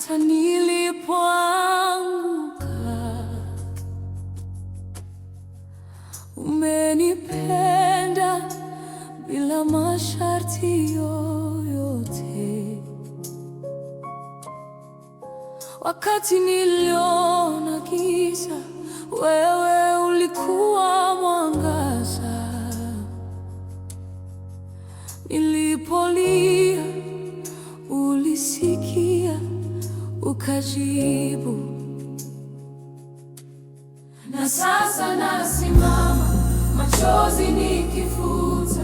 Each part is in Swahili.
hata nilipoanguka. Umenipenda bila masharti yoyote. Wakati niliona giza, wewe ulikuwa mwangaza. Nilipolia, ulisikia, ukajibu. Na sasa nasimama, machozi nikifuta,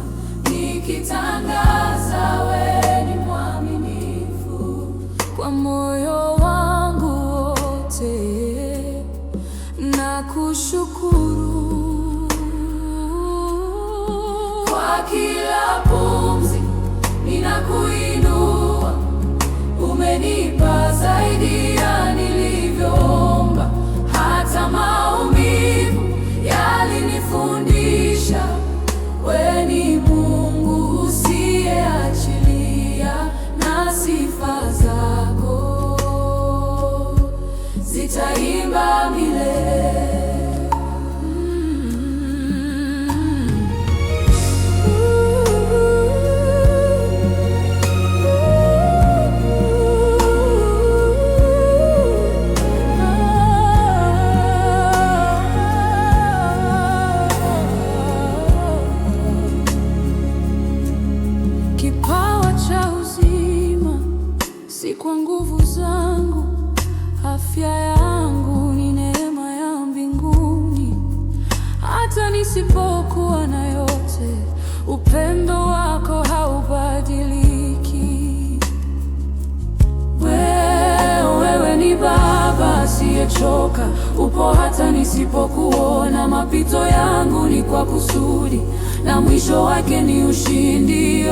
nikitangaza wewe ni mwaminifu. Kwa moyo wangu wote nakushukuru. Kwa kila pumzi ninakuinua, umenipa zaidi ya nilivyoomba. Hata maumivu yalinifundisha wewe ni Mungu usiyeachilia, na sifa zako zitaimba milele. Kipawa cha uzima si kwa nguvu zangu, afya yangu ni neema ya mbinguni. Hata nisipokuwa na yote, upendo wako haubadiliki. Wewe ni Baba asiyechoka, upo hata nisipokuona. Mapito yangu ni kwa kusudi, na mwisho wake ni ushindi.